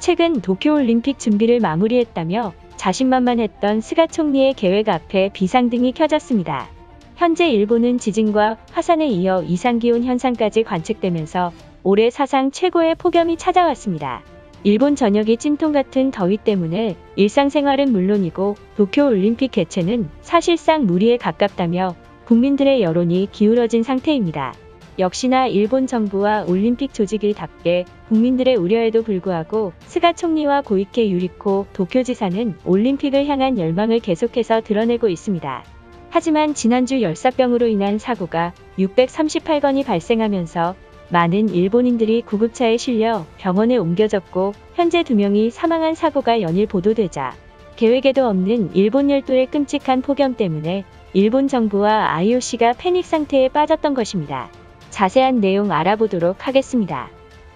최근 도쿄올림픽 준비를 마무리했다며 자신만만했던 스가 총리의 계획 앞에 비상등이 켜졌습니다. 현재 일본은 지진과 화산에 이어 이상기온 현상까지 관측되면서 올해 사상 최고의 폭염이 찾아왔습니다. 일본 전역이 찜통 같은 더위 때문에 일상생활은 물론이고 도쿄올림픽 개최는 사실상 무리에 가깝다며 국민들의 여론이 기울어진 상태입니다. 역시나 일본 정부와 올림픽 조직일답게 국민들의 우려에도 불구하고 스가 총리와 고이케 유리코 도쿄지사는 올림픽을 향한 열망을 계속해서 드러내고 있습니다. 하지만 지난주 열사병으로 인한 사고가 638건이 발생하면서 많은 일본인들이 구급차에 실려 병원에 옮겨졌고 현재 2명이 사망한 사고가 연일 보도되자 계획에도 없는 일본 열도의 끔찍한 폭염 때문에 일본 정부와 IOC가 패닉 상태에 빠졌던 것입니다. 자세한 내용 알아보도록 하겠습니다.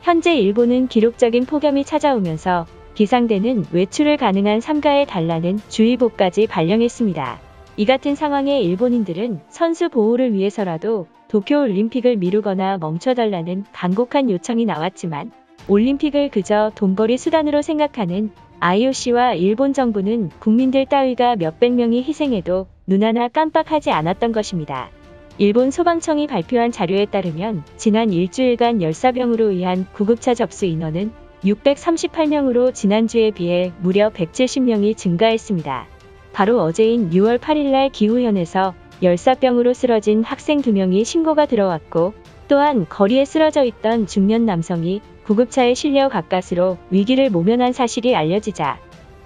현재 일본은 기록적인 폭염이 찾아오면서 기상대는 외출을 가능한 삼가에 달라는 주의보까지 발령했습니다. 이 같은 상황에 일본인들은 선수 보호를 위해서라도 도쿄올림픽을 미루거나 멈춰달라는 간곡한 요청이 나왔지만 올림픽을 그저 돈벌이 수단으로 생각하는 IOC와 일본 정부는 국민들 따위가 몇백 명이 희생해도 눈 하나 깜빡하지 않았던 것입니다. 일본 소방청이 발표한 자료에 따르면 지난 일주일간 열사병으로 의한 구급차 접수 인원은 638명으로 지난주에 비해 무려 170명이 증가했습니다. 바로 어제인 6월 8일날 기후현에서 열사병으로 쓰러진 학생 2명이 신고가 들어왔고 또한 거리에 쓰러져 있던 중년 남성이 구급차에 실려 가까스로 위기를 모면한 사실이 알려지자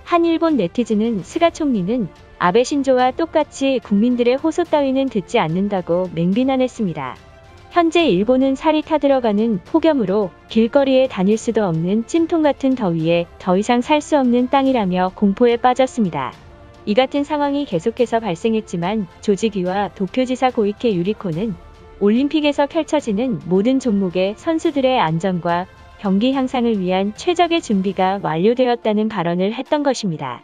한 일본 네티즌은 스가 총리는 아베 신조와 똑같이 국민들의 호소 따위는 듣지 않는다고 맹비난했습니다. 현재 일본은 살이 타들어가는 폭염으로 길거리에 다닐 수도 없는 찜통 같은 더위에 더 이상 살 수 없는 땅이라며 공포에 빠졌습니다. 이 같은 상황이 계속해서 발생했지만 조직위와 도쿄지사 고이케 유리코는 올림픽에서 펼쳐지는 모든 종목의 선수들의 안전과 경기 향상을 위한 최적의 준비가 완료되었다는 발언을 했던 것입니다.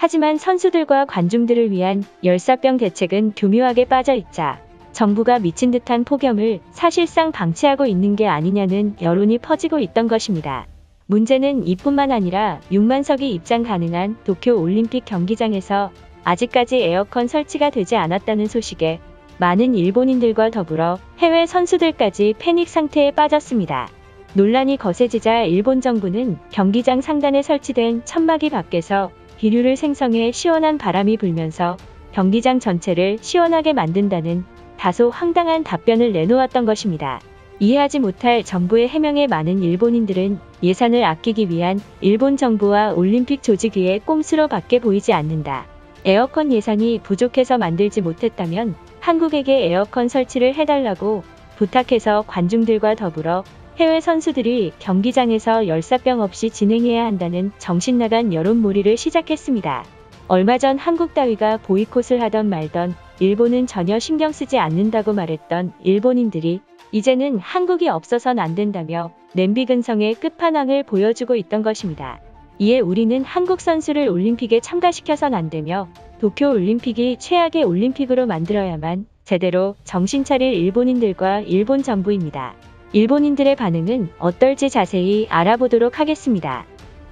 하지만 선수들과 관중들을 위한 열사병 대책은 교묘하게 빠져있자 정부가 미친 듯한 폭염을 사실상 방치하고 있는 게 아니냐는 여론이 퍼지고 있던 것입니다. 문제는 이뿐만 아니라 6만석이 입장 가능한 도쿄올림픽 경기장에서 아직까지 에어컨 설치가 되지 않았다는 소식에 많은 일본인들과 더불어 해외 선수들까지 패닉 상태에 빠졌습니다. 논란이 거세지자 일본 정부는 경기장 상단에 설치된 천막이 밖에서 기류를 생성해 시원한 바람이 불면서 경기장 전체를 시원하게 만든다는 다소 황당한 답변을 내놓았던 것입니다. 이해하지 못할 정부의 해명에 많은 일본인들은 예산을 아끼기 위한 일본 정부와 올림픽 조직위의 꼼수로 밖에 보이지 않는다. 에어컨 예산이 부족해서 만들지 못했다면 한국에게 에어컨 설치를 해달라고 부탁해서 관중들과 더불어 해외 선수들이 경기장에서 열사병 없이 진행해야 한다는 정신나간 여론몰이를 시작했습니다. 얼마 전 한국 따위가 보이콧을 하던 말던 일본은 전혀 신경 쓰지 않는다고 말했던 일본인들이 이제는 한국이 없어선 안 된다며 냄비 근성의 끝판왕을 보여주고 있던 것입니다. 이에 우리는 한국 선수를 올림픽에 참가시켜선 안 되며 도쿄올림픽이 최악의 올림픽으로 만들어야만 제대로 정신 차릴 일본인들과 일본 정부입니다. 일본인들의 반응은 어떨지 자세히 알아보도록 하겠습니다.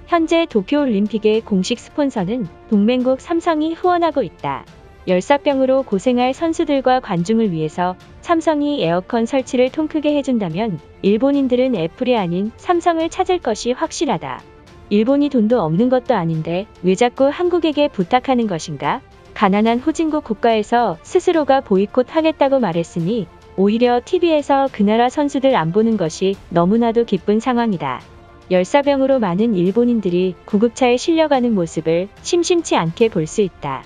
현재 도쿄올림픽의 공식 스폰서는 동맹국 삼성이 후원하고 있다. 열사병으로 고생할 선수들과 관중을 위해서 삼성이 에어컨 설치를 통 크게 해준다면 일본인들은 애플이 아닌 삼성을 찾을 것이 확실하다. 일본이 돈도 없는 것도 아닌데 왜 자꾸 한국에게 부탁하는 것인가? 가난한 후진국 국가에서 스스로가 보이콧 하겠다고 말했으니 오히려 TV에서 그 나라 선수들 안 보는 것이 너무나도 기쁜 상황이다. 열사병으로 많은 일본인들이 구급차에 실려가는 모습을 심심치 않게 볼 수 있다.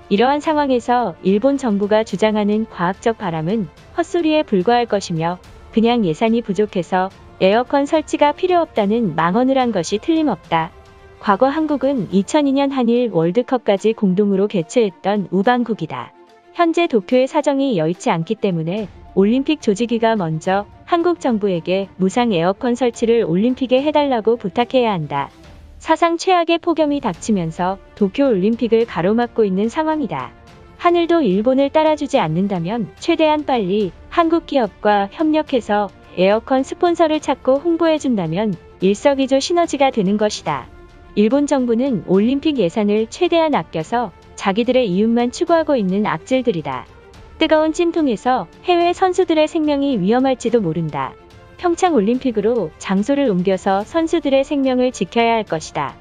이러한 상황에서 일본 정부가 주장하는 과학적 바람은 헛소리에 불과할 것이며 그냥 예산이 부족해서 에어컨 설치가 필요 없다는 망언을 한 것이 틀림없다. 과거 한국은 2002년 한일 월드컵까지 공동으로 개최했던 우방국이다. 현재 도쿄의 사정이 여의치 않기 때문에 올림픽 조직위가 먼저 한국 정부에게 무상 에어컨 설치를 올림픽에 해달라고 부탁해야 한다. 사상 최악의 폭염이 닥치면서 도쿄올림픽을 가로막고 있는 상황이다. 하늘도 일본을 따라주지 않는다면 최대한 빨리 한국 기업과 협력해서 에어컨 스폰서를 찾고 홍보해준다면 일석이조 시너지가 되는 것이다. 일본 정부는 올림픽 예산을 최대한 아껴서 자기들의 이윤만 추구하고 있는 악질들이다. 뜨거운 찜통에서 해외 선수들의 생명이 위험할지도 모른다. 평창 올림픽으로 장소를 옮겨서 선수들의 생명을 지켜야 할 것이다.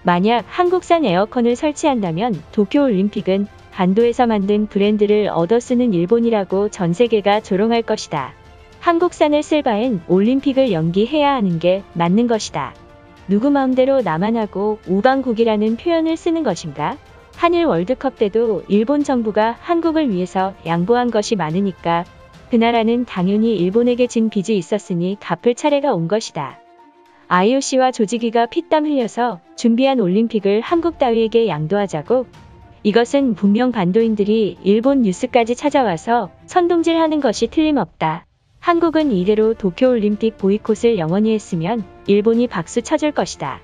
만약 한국산 에어컨을 설치한다면 도쿄 올림픽은 반도에서 만든 브랜드를 얻어쓰는 일본이라고 전 세계가 조롱할 것이다. 한국산을 쓸 바엔 올림픽을 연기해야 하는 게 맞는 것이다. 누구 마음대로 나만 하고 우방국이라는 표현을 쓰는 것인가? 한일 월드컵 때도 일본 정부가 한국을 위해서 양보한 것이 많으니까 그 나라는 당연히 일본에게 진 빚이 있었으니 갚을 차례가 온 것이다. IOC와 조직위가 피땀 흘려서 준비한 올림픽을 한국 따위에게 양도하자고? 이것은 분명 반도인들이 일본 뉴스까지 찾아와서 선동질하는 것이 틀림없다. 한국은 이대로 도쿄올림픽 보이콧을 영원히 했으면 일본이 박수 쳐줄 것이다.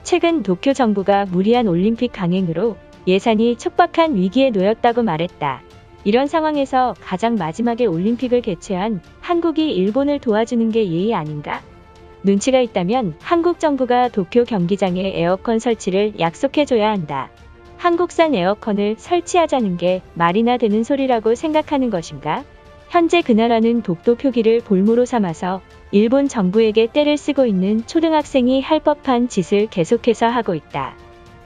최근 도쿄 정부가 무리한 올림픽 강행으로 예산이 촉박한 위기에 놓였다고 말했다. 이런 상황에서 가장 마지막에 올림픽을 개최한 한국이 일본을 도와주는 게 예의 아닌가? 눈치가 있다면 한국 정부가 도쿄 경기장에 에어컨 설치를 약속해줘야 한다. 한국산 에어컨을 설치하자는 게 말이나 되는 소리라고 생각하는 것인가? 현재 그 나라는 독도 표기를 볼모로 삼아서 일본 정부에게 떼를 쓰고 있는 초등학생이 할 법한 짓을 계속해서 하고 있다.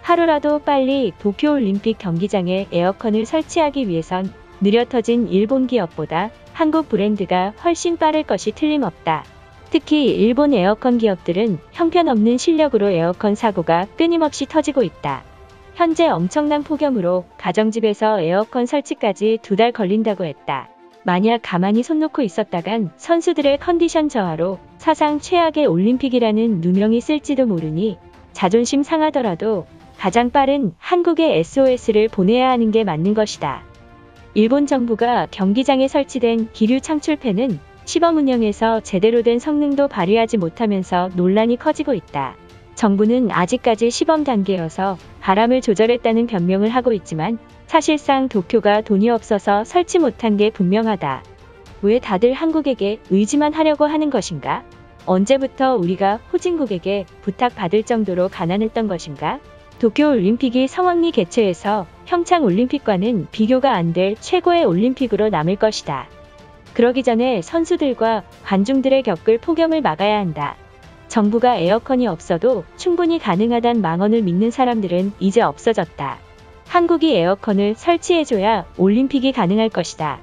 하루라도 빨리 도쿄올림픽 경기장에 에어컨을 설치하기 위해선 느려 터진 일본 기업보다 한국 브랜드가 훨씬 빠를 것이 틀림없다. 특히 일본 에어컨 기업들은 형편없는 실력으로 에어컨 사고가 끊임없이 터지고 있다. 현재 엄청난 폭염으로 가정집에서 에어컨 설치까지 2달 걸린다고 했다. 만약 가만히 손 놓고 있었다간 선수들의 컨디션 저하로 사상 최악의 올림픽이라는 누명이 쓸지도 모르니 자존심 상하더라도 가장 빠른 한국의 SOS를 보내야 하는 게 맞는 것이다. 일본 정부가 경기장에 설치된 기류 창출팬은 시범 운영에서 제대로 된 성능도 발휘하지 못하면서 논란이 커지고 있다. 정부는 아직까지 시범 단계여서 바람을 조절했다는 변명을 하고 있지만 사실상 도쿄가 돈이 없어서 설치 못한 게 분명하다. 왜 다들 한국에게 의지만 하려고 하는 것인가? 언제부터 우리가 후진국에게 부탁받을 정도로 가난했던 것인가? 도쿄올림픽이 성황리 개최해서 평창올림픽과는 비교가 안 될 최고의 올림픽으로 남을 것이다. 그러기 전에 선수들과 관중들의 겪을 폭염을 막아야 한다. 정부가 에어컨이 없어도 충분히 가능하단 망언을 믿는 사람들은 이제 없어졌다. 한국이 에어컨을 설치해줘야 올림픽이 가능할 것이다.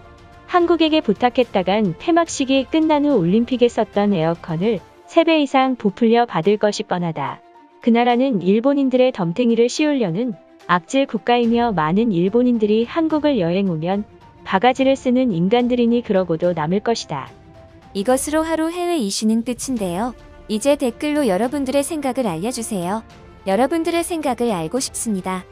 한국에게 부탁했다간 폐막식이 끝난 후 올림픽에 썼던 에어컨을 3배 이상 부풀려 받을 것이 뻔하다. 그 나라는 일본인들의 덤탱이를 씌우려는 악질 국가이며 많은 일본인들이 한국을 여행 오면 바가지를 쓰는 인간들이니 그러고도 남을 것이다. 이것으로 하루 해외 이슈는 끝인데요. 이제 댓글로 여러분들의 생각을 알려주세요. 여러분들의 생각을 알고 싶습니다.